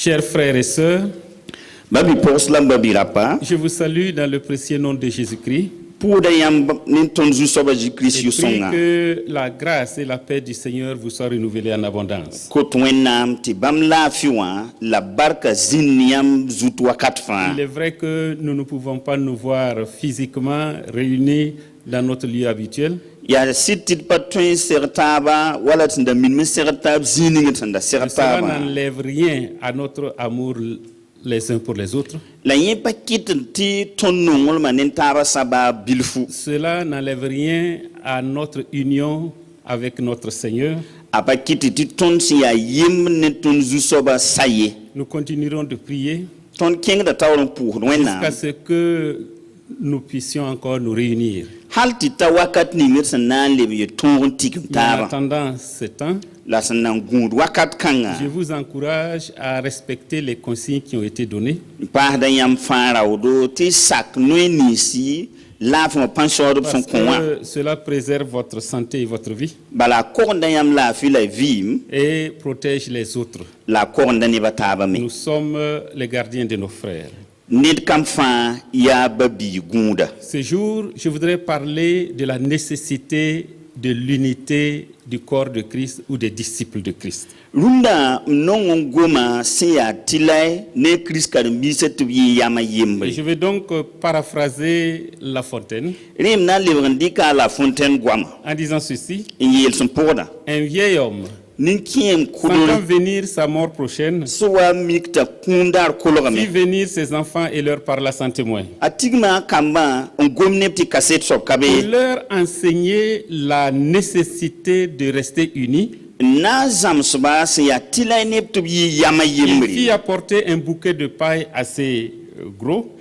Chers frères et sœurs, je vous salue dans le précieux nom de Jésus-Christ. Et prie que la grâce et la paix du Seigneur vous soient renouvelées en abondance. Il est vrai que nous ne pouvons pas nous voir physiquement réunis dans notre lieu habituel. Cela n'enlève rien à notre amour les uns pour les autres. Cela n'enlève rien à notre union avec notre Seigneur. Nous continuerons de prier jusqu'à ce que nous puissions encore nous réunir. En attendant ce temps, je vous encourage à respecter les consignes qui ont été données. Parce que cela préserve votre santé et votre vie et protège les autres. Nous sommes les gardiens de nos frères. Ce jour, je voudrais parler de la nécessité de l'unité du corps de Christ ou des disciples de Christ. Je vais donc paraphraser La Fontaine en disant ceci: un vieil homme sentant venir sa mort prochaine, fit venir ses enfants et leur parla sans témoin. Pour leur enseigner la nécessité de rester unis, il fit apporter un bouquet de paille assez gros.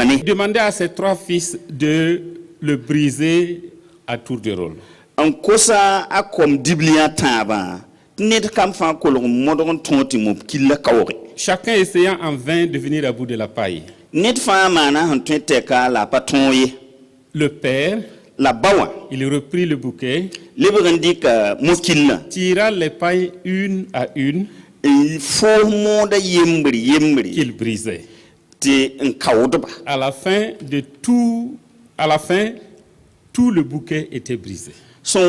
Il demandait à ses 3 fils de le briser à tour de rôle. Chacun essayant en vain de venir à bout de la paille. Le père, il reprit le bouquet, tira les pailles une à une qu'il brisait. À la fin, tout le bouquet était brisé. Il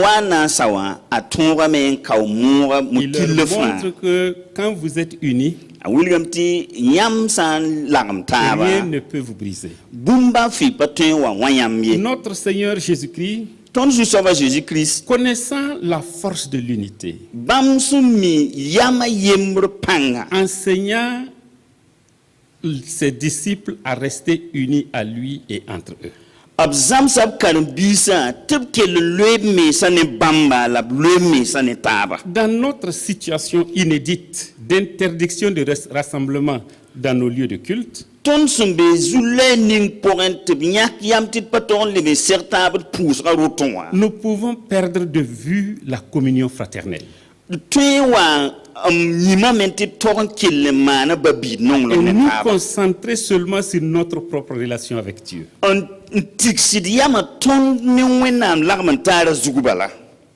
leur montre que quand vous êtes unis, rien ne peut vous briser. Notre Seigneur Jésus-Christ, connaissant la force de l'unité, enseignant ses disciples à rester unis à lui et entre eux. Dans notre situation inédite d'interdiction de rassemblement dans nos lieux de culte, nous pouvons perdre de vue la communion fraternelle. Et nous concentrer seulement sur notre propre relation avec Dieu.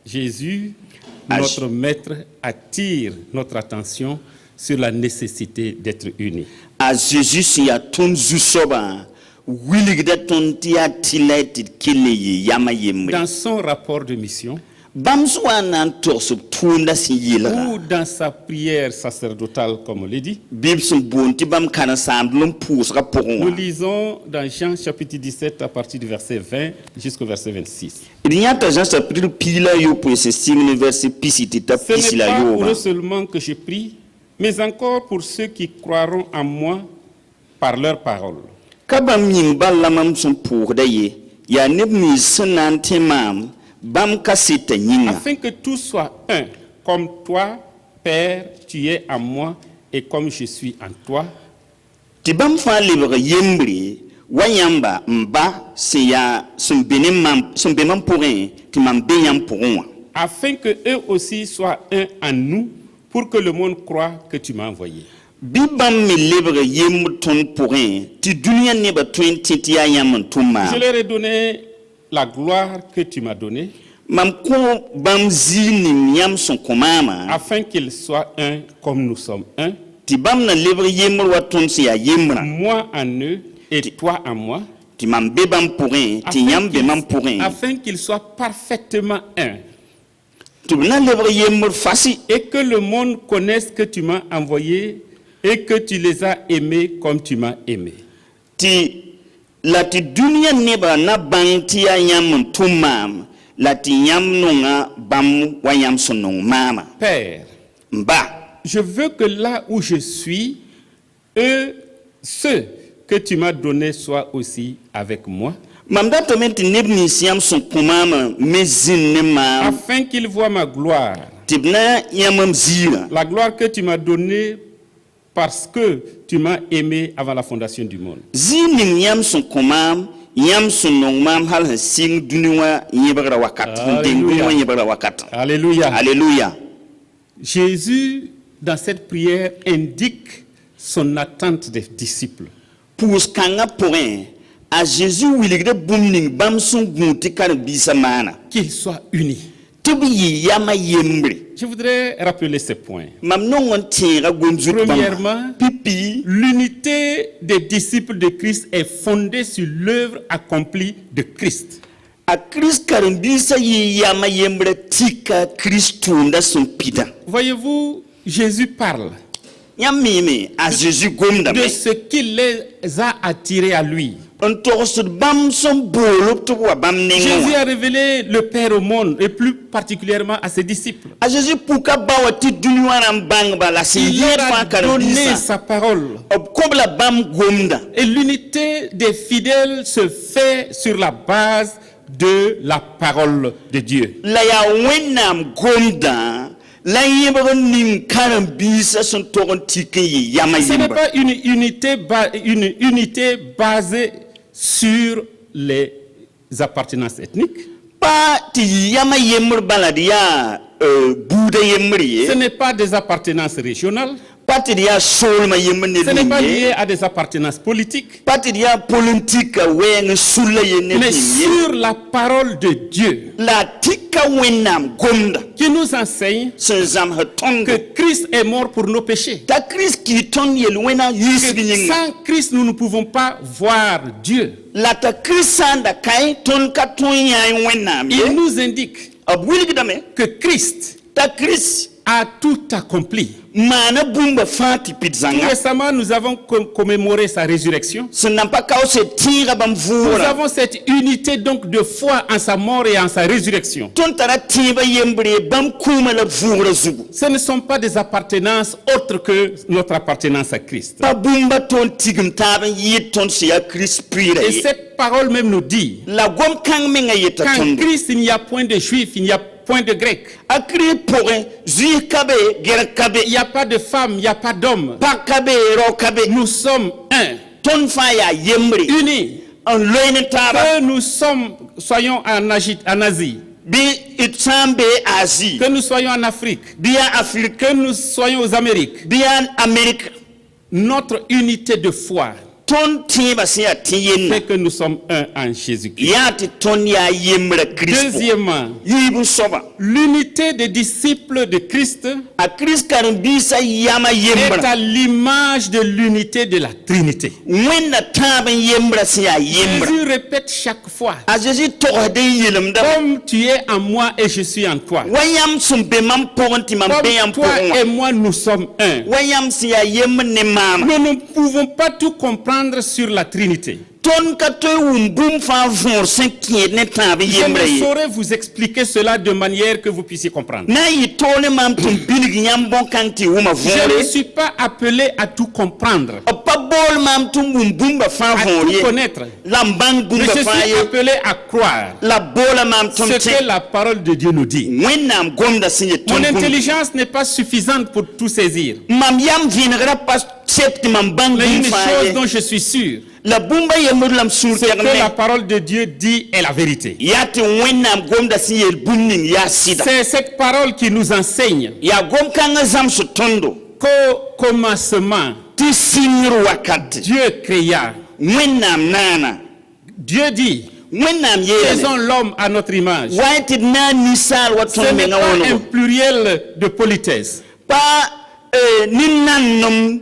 Jésus, notre maître, attire notre attention sur la nécessité d'être unis. Dans son rapport de mission, ou dans sa prière sacerdotale, comme on l'a dit, nous lisons dans Jean chapitre 17 à partir du verset 20 jusqu'au verset 26. Ce n'est pas pour eux seulement que je prie, mais encore pour ceux qui croiront en moi par leur parole. Afin que tout soit un, comme toi, Père, tu es en moi, et comme je suis en toi. Afin que eux aussi soient un en nous, pour que le monde croie que tu m'as envoyé. Je leur ai donné la gloire que tu m'as donnée, Mam ko bam zi ning yam son komama afin qu'il soit un comme nous sommes un, ti bam na lebre yemr wa ton si ya yemra moi en eux et toi en moi, ti mam be bam pourrin ti yam be mam pourrin afin qu'il soit parfaitement un, tu na lebre yemr fasi et que le monde connaisse que tu m'as envoyé et que tu les as aimés comme tu m'as aimé. ti la ti dunia neba na bang ti ya yam tumam la ti yam nonga bam wa yam sonong mama Père, mba je veux que là où je suis, eux, ceux que tu m'as donnés soient aussi avec moi, mam da to men ti neb ni siam son komama mezin ne ma afin qu'ils voient ma gloire, tibna yamam zira la gloire que tu m'as donnée parce que tu m'as aimé avant la fondation du monde. zining yam son komam yam son nong mam hal sing duniwa yebra wakat Alléluia. yebra wakat Alléluia. alléluia Jésus, dans cette prière, indique son attente des disciples. pour kanga pourrin a Jésus wiligde bumning bam son gunti kar bisa mana Qu'ils soient unis. tubi yama yembre Je voudrais rappeler ces points. mam nongon tira gonzut Premièrement, pipi l'unité des disciples de Christ est fondée sur l'œuvre accomplie de Christ. a Christ kar bisa yama yembre tika Christunda son pida Voyez-vous, Jésus parle yam mimi a Jésus gomda de me ce qui les a attirés à lui. on torso bam son bolo to wa bam Jésus nengo a révélé le Père au monde et plus particulièrement à ses disciples. a Jésus puka bawa ti dunwaram bang ba la Il sin leur fa a kar donné bisa sa parole. ob kobla bam gomda Et l'unité des fidèles se fait sur la base de la parole de Dieu. la ya wenam gomda la yebra ning karam bisa son toron tike yama Ce n'est yemba pas une unité basée sur les appartenances ethniques. pa ti yama yemr baladia buda yemri Ce n'est pas des appartenances régionales. pa ti ya solma yemne Ce n'est pas lié ni à des appartenances politiques. pa ti ya politique wen sulla yene Mais sur la parole de Dieu la tika wenam gomda qui nous enseigne sen zam hatonga que Christ est mort pour nos péchés. ta Christ ki ton yel wena Que yisbi sans Christ, nous ne pouvons pas voir Dieu. la ta Christanda kai ton ka ton ya wenam Il ye nous indique abwili gidame que Christ ta Christ a tout accompli. mana bumba fati Tout pitzanga récemment, nous avons commémoré sa résurrection. sen nampa kaose tira bam Nous vura avons cette unité donc de foi en sa mort et en sa résurrection. ton tara tiba yembre bam kuma la vura zugu Ce ne sont pas des appartenances autres que notre appartenance à Christ. pa bumba ton tigum taba yit ton siya Christ pira Et ye cette parole même nous dit la gom kang menga yeta qu'en tondo Christ, il n'y a point de juif, il n'y a point de grec. akri pourrin zui kabe ger kabe Il n'y a pas de femme, il n'y a pas d'homme. pa kabe ro kabe Nous sommes un, ton fa ya yembre unis. en loine taba Que nous soyons en Asie, bi itsambe Asie que nous soyons en Afrique, biya Afrique que nous soyons aux Amériques. biya Amérique Notre unité de foi ton tiba siya tiyen fait que nous sommes un en Jésus-Christ. yati ton ya yembre Christ Deuxièmement, yibu soba l'unité des disciples de Christ a Christ karin bisa yama est yembra à l'image de l'unité de la Trinité. wenda taba yembra siya yembra Jésus répète chaque fois, a Jésus torde yelem da comme tu es en moi et je suis en toi. wayam sumbe mam ponti mam be yam Comme toi ponwa et moi, nous sommes un. wayam siya yemne mama Nous ne pouvons pas tout comprendre sur la Trinité. ton ka to wumbum fa vor senkie ne taba Je yembra ne ye saurais vous expliquer cela de manière que vous puissiez comprendre. na yi tole mam tum bilig yam bon kanti wuma Je ne vore suis pas appelé à tout comprendre, pa bol mam tum wumbum ba fa à vor tout ye connaître. lambang Mais bumba je fa suis ye appelé à croire la bola mam tum ce te que la parole de Dieu nous dit. wennam gonda sinye ton Mon bum intelligence n'est pas suffisante pour tout saisir. mam yam vingra pas septi mam bang Mais bum une fa chose ye dont je suis sûr, la bumba ye mudlam sur c'est que la terne parole de Dieu dit est la vérité. yati wennam gonda sinye bunning ya sida C'est cette parole qui nous enseigne ya gom kanga zam su tondo qu'au commencement, ti sinir wakati Dieu créa. wennam nana Dieu dit, wẽnnaam yeelame faisons l'homme à notre image. wa tɩ d na n ninsaal wa Ce tõnd n'est menga pas un wõnego pluriel de politesse. pa nin-nannem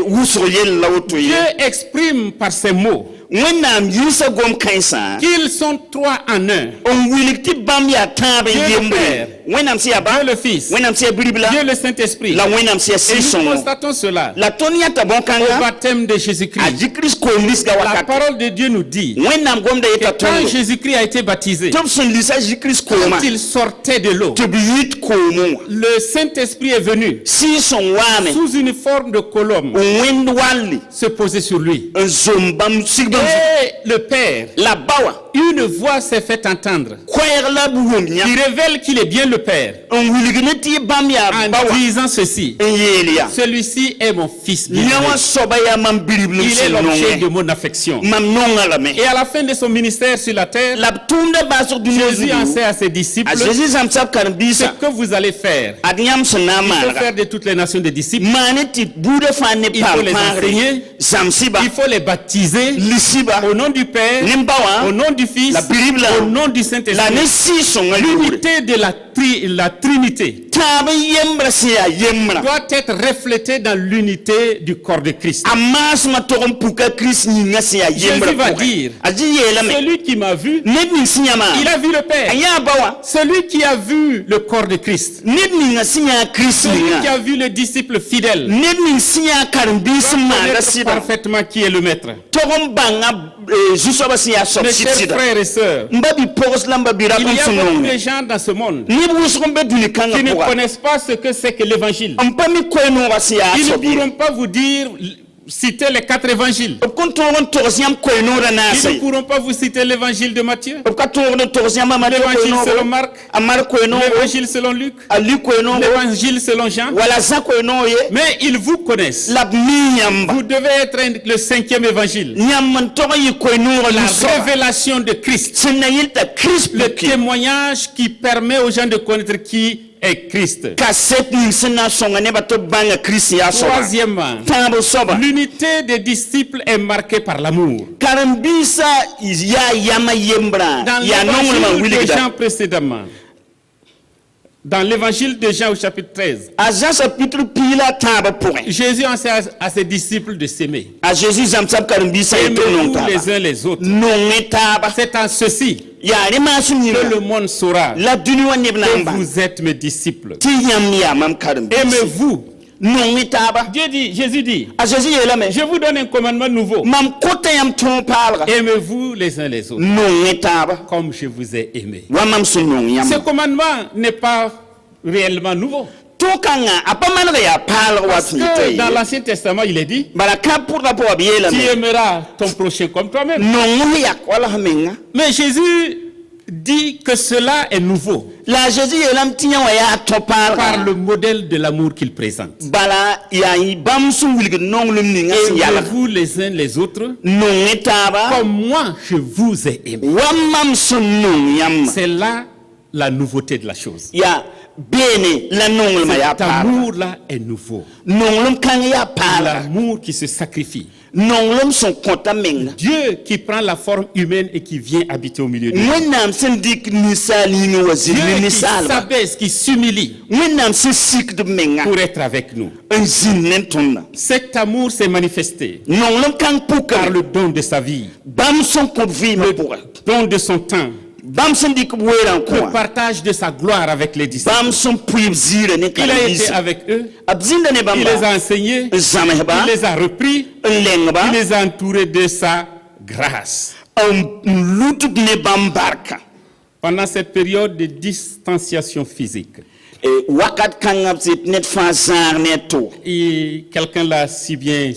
wʋsg yell la woto ye Dieu exprime par ces mots wẽnnaam yĩnsa gom-kãensã qu'ils sont trois en un. n wilg tɩ bãmb yaa tãab n Dieu le yembre Père, wẽnnaam sẽn yaa ba Dieu le Fils, wẽnnaam sẽn yaa Bi-ribla Dieu le Saint-Esprit. la wẽnnaam sẽn yaa Et nous Sɩɩg-sõngo constatons cela la tõnd yãta au bõn-kãnga baptême de a Jésus-Christ. zikris koom lisga La wakat parole de Dieu nous dit wẽnnaam gomda yeta que quand tõndo Jésus-Christ a été baptisé, tɩ b sẽn lisa zikris kooma quand il sortait de l'eau, tɩ b yit koomẽ wã le Saint-Esprit est venu Sɩɩg-sõng waame sous une forme de colombe n wẽnd walli se poser sur lui. n zom bãmb sig bãmb Et le Père, la ba wã une voix s'est fait entendre koɛɛg la b wʋm yã qui révèle qu'il est bien le Père n wilg ne tɩ y bãmb yaa ba en wã disant ceci: n yeel yaa celui-ci est mon fils yã bien-aimé. wã soaba yaa mam Bi-ribl Il est sẽn l'objet de nongẽ mon affection. mam nonga lame Et à la fin de son ministère sur la terre, la b tʋʋmda baasg dũniyã Jésus zugu enseigne à ses a disciples Zeezi zãmb sab ce karen-biisã que vous allez faire. ad yãmb sẽn na n Il faut maanega faire de toutes les nations des disciples. maane tɩ buudã fãa ne Il faut les enseigner. zãmsɩba Il faut les baptiser lisiba au nom du Père, ne ba au wã nom du Fils, la Bi-ribla au nom du la Saint-Esprit. ne Sɩɩg-sõngã yʋʋre L'unité de la Trinité tãab n yembra sẽn yaa yembrã doit être reflétée dans l'unité du corps de Christ. a maasmã tog n puka Kirist yĩngã sẽn yaa yembrã Jésus va pʋgẽ dire, a zĩ yeelame celui qui m'a vu, ned ning sẽn yãma il a vu le a Père. yãa ba wã Celui qui a vu le corps de Christ, ned ninga sẽn yãa Kirist celui qui yĩngã a vu le disciple fidèle, ned ning sẽn yãa karen-biis doit sẽn maanda connaître sɩda parfaitement qui est le Maître. tog n bãnga zu-soabã sẽn yaa soab Mes chers sɩd-sɩda frères et sœurs, n ba bi-pʋgs la n ba bi-rap il n y a sẽn beaucoup nongne de gens dans ce monde neb wʋsg n be dũni-kãngã qui ne pʋga connaissent pas ce que c'est que l'évangile. n pa mi koe-noogã sẽn yaa Ils ne soab ye pourront pas vous dire, citer les 4 évangiles. b kõn tõog n togs yãmb koe-noodã Ils naasa ne ye pourront pas vous citer l'évangile de Matthieu, b ka tõogd n togs yãmb a Mathieu l'évangile selon koe-noogo Marc, a Mark koe-noogo l'évangile selon Luc, a Luk koe-noogo l'évangile selon Jean. wala Zã koe-noog ye Mais ils vous connaissent. la b mii yãmba Vous devez être le 5e évangile. yãmb n tog n yɩ koe-noogã La lu-soaba révélation de Christ. sẽn na yɩl t'a Kirist Le puke témoignage qui permet aux gens de connaître qui est Christ. kaset ning sẽn na n sõnga nebã tɩ b bãnga Kirist yaa soaba Troisièmement, tãab soaba l'unité des disciples est marquée par l'amour. karen-biisã yaa yama yembrã Dans yaa nonglmã l'évangile de wilgda Jean précédemment, dans l'évangile de Jean au chapitre 13, a Zã chapitre pii la a tãabã pʋgẽ Jésus enseigne à ses disciples de s'aimer. a Jésus zãmb sab karen-biisã yetɩ b nong Aimez-vous taaba les uns les autres. nongẽ taaba C'est en ceci yaa rẽ maasem que yĩnga le monde saura la dũni wã neb na n que bãng vous êtes mes disciples. tɩ yãmb yaa mam karen-biis Aimez-vous. nongẽ taaba Jésus dit, a Jésus yeelame je vous donne un commandement nouveau. mam kota yãmb tõog paalga Aimez-vous les uns les autres, nongẽ taaba comme je vous ai aimé. wa mam sẽn nong Ce yãmb commandement n'est pas réellement nouveau. tõog-kãngã a pa manega yaa paalg wa Parce tɩ yɩ que dans l'Ancien Testament, il est dit, bala kãb pʋgã pʋga b tu yeelame aimeras ton prochain comme toi-même. nong yak wala f menga Mais Jésus dit que cela est nouveau la a Jésus yeelame tɩ yã wã yaa tõ par paalga le modèle de l'amour qu'il présente. bala yaa bãmb sẽn wilgd nonglem ninga sẽn yalga Aimez-vous les uns les autres nongẽ taaba comme moi je vous ai aimé. wa mam sẽn nong yãmba C'est là la nouveauté de la chose. yaa beene la nonglmã yaa Cet paalga amour-là est nouveau. nonglem kãng yaa paalga L'amour qui se sacrifie. nonglem sẽn kõta menga Dieu qui prend la forme humaine et qui vient habiter au milieu de nous. wẽnnaam sẽn dɩk ninsaal yĩngẽ wa zĩnd Dieu ne qui ninsaalba s'abaisse, qui s'humilie wẽnnaam sẽn sikd b menga pour être avec nous. n zĩnd ne tõnda Cet amour s'est manifesté nonglem kãng par puka le don de sa vie, bãmb sẽn kõt vɩɩmã pʋga don de son temps, bãmb sẽn dɩk b weerã n le kõ partage de sa gloire avec les disciples. bãmb sẽn pʋɩ b ziirã ne Il a été karen-biisã avec eux, b zĩnda ne il les bãmba a enseignés, n zãmsba il les a repris, n lengba il les a entourés de sa grâce. n lutb ne bãmb barka Pendant cette période de distanciation physique, wakat kãngã b tɩ ned fãa zãag ne a to et quelqu'un l'a si bien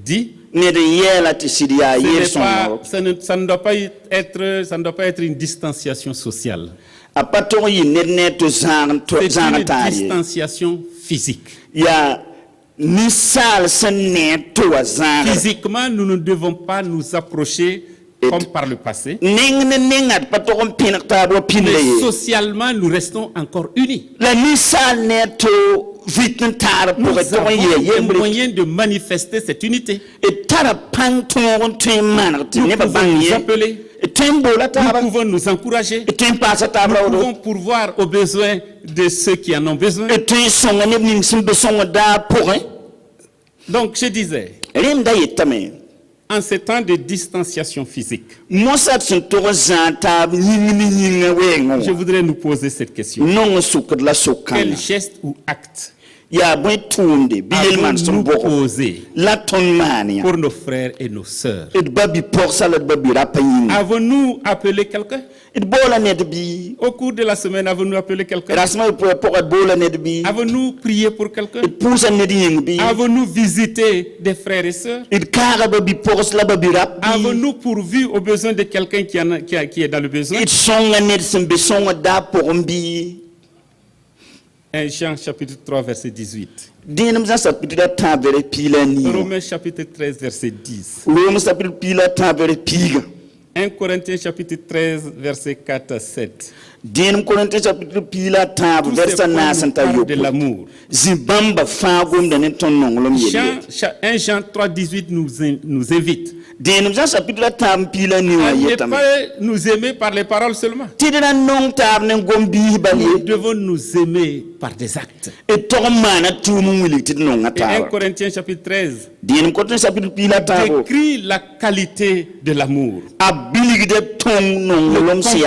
dit, ned n yɛɛla tɩ sɩd yaa ce yeel n'est sõngɔ pas- ça ne doit pas être une distanciation sociale. a pa tog n yɩ ned ne a to zãag C'est une taar ye distanciation physique. yaa ninsaal sẽn ne a to wã zãagr Physiquement, nous ne devons pas nous approcher comme par le passé. neng ne nengã d pa tog n pẽneg taab wa pĩnd la Mais ye socialement, nous restons encore unis. la ninsaal ne a to vɩt n taar Nous pʋgẽ tog n avons yɩa des yembre moyens de manifester cette unité. d tara pãng tõog n tõe n maneg tɩ Nous nebã pouvons bãng nous ye appeler, d tõe Nous pouvons nous encourager. Nous pouvons pourvoir aux besoins de ceux qui en ont besoin. Donc je disais, en ces temps de distanciation physique, je voudrais nous poser cette question. Quel geste ou acte avons-nous posé pour nos frères et nos sœurs? Avons-nous appelé quelqu'un? Au cours de la semaine, avons-nous appelé quelqu'un? Avons-nous prié pour quelqu'un? Avons-nous visité des frères et sœurs? Avons-nous pourvu aux besoins de quelqu'un qui est dans le besoin? 1 Jean chapitre 3 verset 18. Romains chapitre 13 verset 10. 1 Corinthiens chapitre 13 verset 4 à 7. Tous ces points nous parlent de l'amour. 1 Jean 3 18 nous invite à ne pas nous aimer par les paroles seulement. Nous devons nous aimer par des actes. Et 1 Corinthiens chapitre 13 décrit la qualité de l'amour, le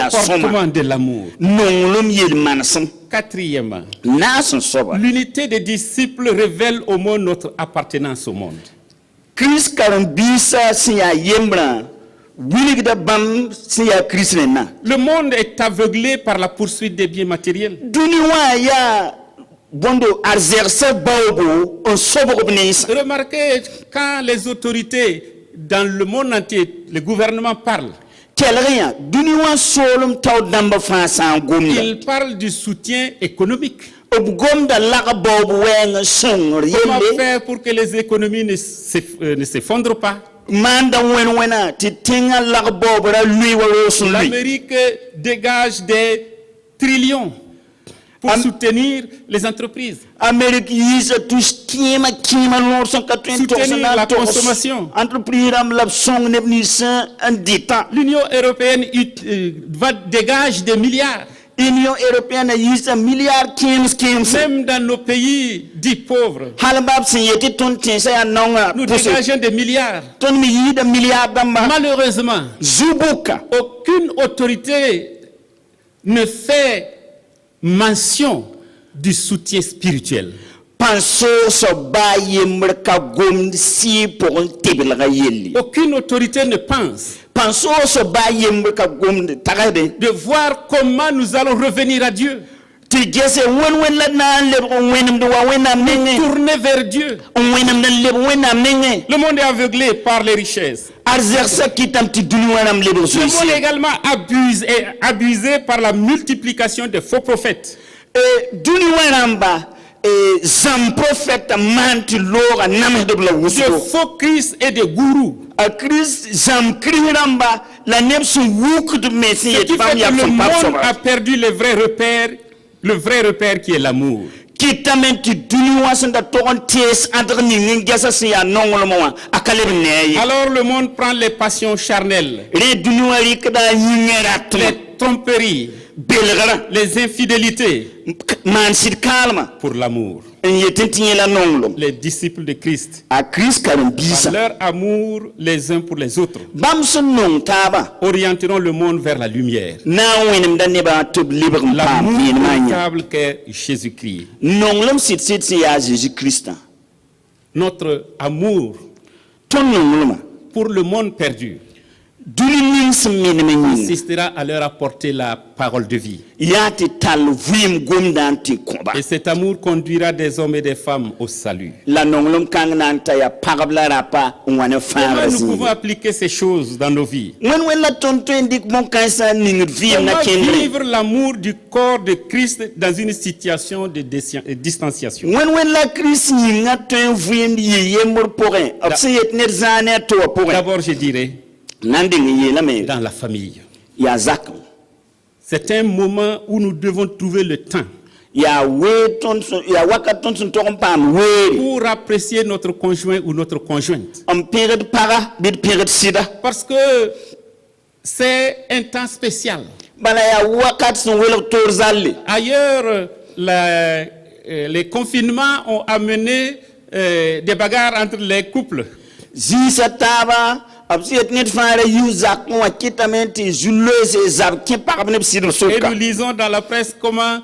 comportement de l'amour. Quatrièmement, l'unité des disciples révèle au monde notre appartenance au monde. Le monde est aveuglé par la poursuite des biens matériels. Remarquez, quand les autorités dans le monde entier, le gouvernement parlent, ils parlent du soutien économique. Comment faire pour que les économies ne s'effondrent pas? L'Amérique dégage des trillions pour soutenir les entreprises, soutenir la consommation. L'Union européenne dégage des milliards. L'Union européenne même dans nos pays dits pauvres, nous dégageons des milliards. Malheureusement, aucune autorité ne fait mention du soutien spirituel. Aucune autorité ne pense de voir comment nous allons revenir à Dieu, tourner vers Dieu. Le monde est aveuglé par les richesses. Le monde est également abusé par la multiplication des faux prophètes. De faux Christ et des gourous. Ce qui fait que le monde a perdu le vrai repère qui est l'amour. Alors le monde prend les passions charnelles, les tromperies, les infidélités pour l'amour. Les disciples de Christ, par leur amour les uns pour les autres, orienteront le monde vers la lumière. L'amour véritable qu'est Jésus-Christ. Notre amour pour le monde perdu consistera à leur apporter la parole de vie. Et cet amour conduira des hommes et des femmes au salut. Comment nous pouvons appliquer ces choses dans nos vies? Comment vivre l'amour du corps de Christ dans une situation de distanciation? D'abord, je dirais, dans la famille. C'est un moment où nous devons trouver le temps pour apprécier notre conjoint ou notre conjointe. Parce que C'est un temps spécial. bala ya wakat sun welg tor zalle Ailleurs, les confinements ont amené des bagarres entre les couples. zisa taba absiet net fara yu zak wa kitamenti juleuse zab ki parabne bsidr Et soka nous lisons dans la presse comment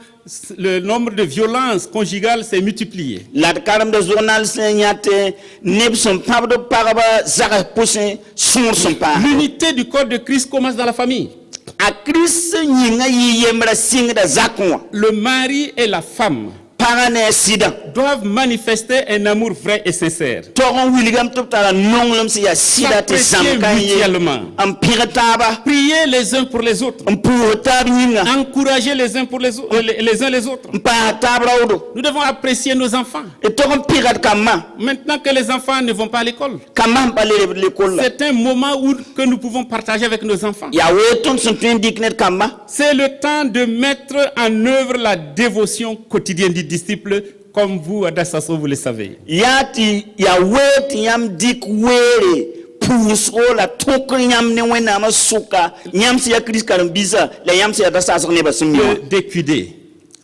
le nombre de violences conjugales s'est multiplié. la karam de journal senyate neb son pabdo paraba zak poussin sur son pas L'unité du corps de Christ commence dans la famille. a Christ nyinga yi yemra singda zakwa Le mari et la femme parane sida doivent manifester un amour vrai et sincère. toron wilgam toptara nonglum si ya sida te S'apprécier zamkanye mutuellement. am pirataba Prier les uns pour les autres. am purotab nyinga Encourager les uns pour les autres, les uns les autres. pa tabrawdo Nous devons apprécier nos enfants. et toron pirat kama Maintenant que les enfants ne vont pas à l'école, kama palere l'école c'est un moment que nous pouvons partager avec nos enfants. ya weton son tun diknet kama C'est le temps de mettre en œuvre la dévotion quotidienne du disciple, comme vous, Adassasso, vous le savez. yati ya wet yam dik were pusro la tok yam ne wena masuka yam si ya Christ karam bisa la yam si ya dasa ne basum yo Le DQD,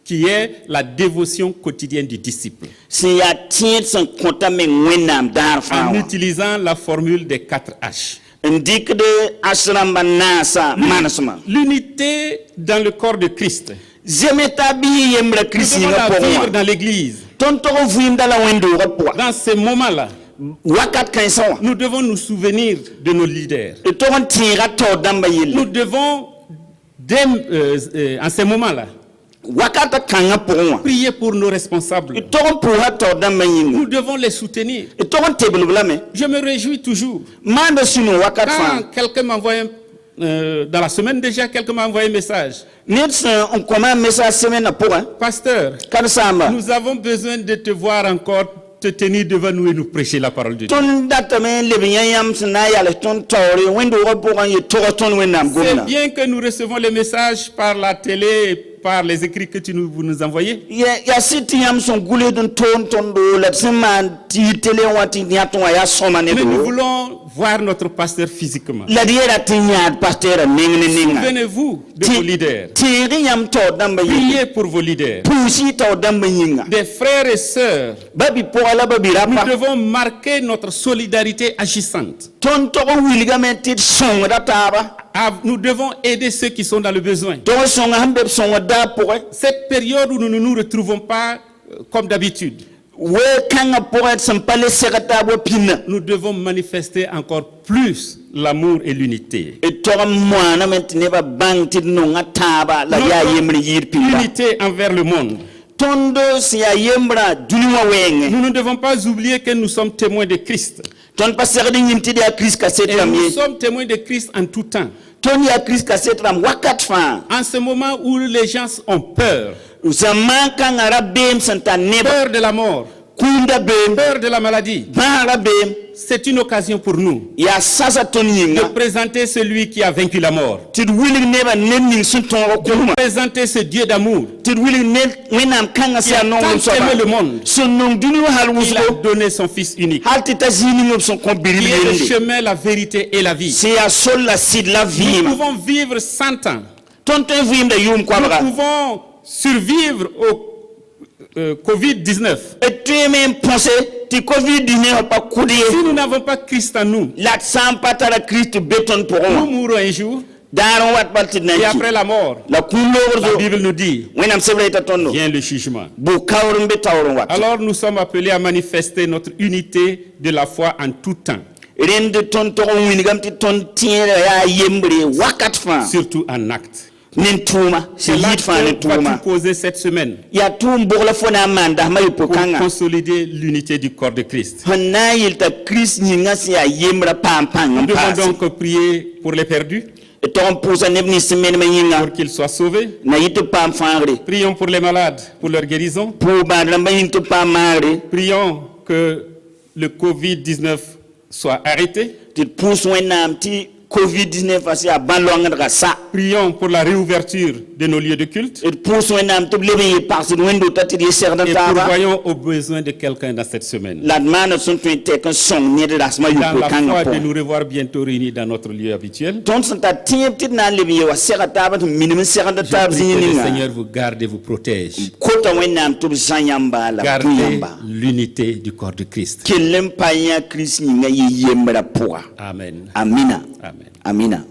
qui est la dévotion quotidienne du disciple, si ya tient son compta men wenam dar en fa utilisant la formule des 4 H. ndik de ashram banasa manasma L'unité dans le corps de Christ. zemeta bi yemra Nous Christ devons nga la vivre po dans l'église. ton to vuim dala wendo po Dans ces moments-là, wakat kan so nous devons nous souvenir de nos leaders. et to on tira to damba yel Nous devons, en ces moments-là, wakata kanga po wa prier pour nos responsables. to on po ha to damba yinga Nous devons les soutenir. et to on tebul blame Je me réjouis toujours. manda sino wakat Quand fa quelqu'un m'envoie dans la semaine déjà, quelqu'un m'a envoyé un message. nits on comment message semaine pour hein Pasteur, kan samba nous avons besoin de te voir encore, te tenir devant nous et nous prêcher la parole de Dieu. ton datame lebinya yam sna ya le ton tawri wendo ro po kan to ton wenam C'est gomna bien que nous recevons les messages par la télé, par les écrits que vous nous envoyez. ya siti yam son gule don ton do la sema ti tele wati nyato ya soma ne Mais nous do voulons voir notre pasteur physiquement. la diera tinya pasteur ningne ninga Souvenez-vous de vos leaders. tiri yam to damba yi Priez pour vos leaders. pusi to damba yinga Des frères et sœurs, babi po ala babi nous rapa devons marquer notre solidarité agissante. ton to wilga metit son databa Nous devons aider ceux qui sont dans le besoin. to son hambe son da po Cette période où nous ne nous retrouvons pas comme d'habitude, we kanga po san pale sekata bo pina nous devons manifester encore plus l'amour et l'unité. et to mwana mentine ba bangti no ngataba la ya yemri yir pina L'unité envers le monde. tondo si ya yembra duniwa wenge Nous ne devons pas oublier que nous sommes témoins de Christ. ton passer di nyimti de Christ ka Et setram nous ye sommes témoins de Christ en tout temps. ton ya Christ ka setram wakat fa En ce moment où les gens ont peur, zaman kanga rabem santa neba peur de la mort, kunda bem peur de la maladie, ba rabem c'est une occasion pour nous ya sasa ton de yinga présenter celui qui a vaincu la mort, tid wilig neba nenning sun ton de kuma présenter ce Dieu d'amour tid wilig ne wenam kanga qui a sa non tant so aimé le ba monde. sun non duniwa hal Il a wusgo donné son Fils unique, hal titazini ngom son ko qui biril est le yende chemin, la vérité et la vie. c'est ya sol la sid la Nous vie pouvons vivre 100 ans. tonto vim da yum kwa Nous baga pouvons survivre au Covid-19. et tu même pensé ti covid 19 pas coudé Si nous n'avons pas Christ en nous, la sans patara Christ béton pour nous on mourrons un jour daron wat balti na et après la mort, la kundo la orzo Bible nous dit, wenam sebre ta tondo vient le jugement. bu kawrum be tawrum wat Alors nous sommes appelés à manifester notre unité de la foi en tout temps, rende ton to wini gam ti ton tiere ya yembre wakat fa surtout en acte. nin tuma C'est c'est yit fa ne l'acte va-t-il tuma poser cette semaine ya tum bogla fona manda may pour pokanga consolider l'unité du corps de Christ. honna yilta Christ nyinga si ya yemra pam pam Nous devons ngam donc prier pour les perdus, et ton pousa nebni semen ma yinga pour qu'ils soient sauvés. na yit pam fangre Prions pour les malades, pour leur guérison. pour ba lamba yit pam mare Prions que le Covid-19 soit arrêté. ti pus wenam ti COVID-19 asi a balong nga sa. Prions pour la réouverture de nos lieux de culte Et pour son nam to lebe parti wendo tati di ser et taba. pourvoyons aux besoins de quelqu'un dans cette semaine. La man son twente kan song ne de dasma yu Dans ko la kan foi po. de nous revoir bientôt réunis dans notre lieu habituel. Ton son ta tiep tit na lebe wa ser taba to minimum ser Je taba prie que le zininga. Seigneur vous garde et vous protège. Kota wenam to zanyamba la Gardez puyamba. l'unité du corps de Christ. Kelem paya Christ ni nga yembra poa. Amen. Amina. Amen. Amina.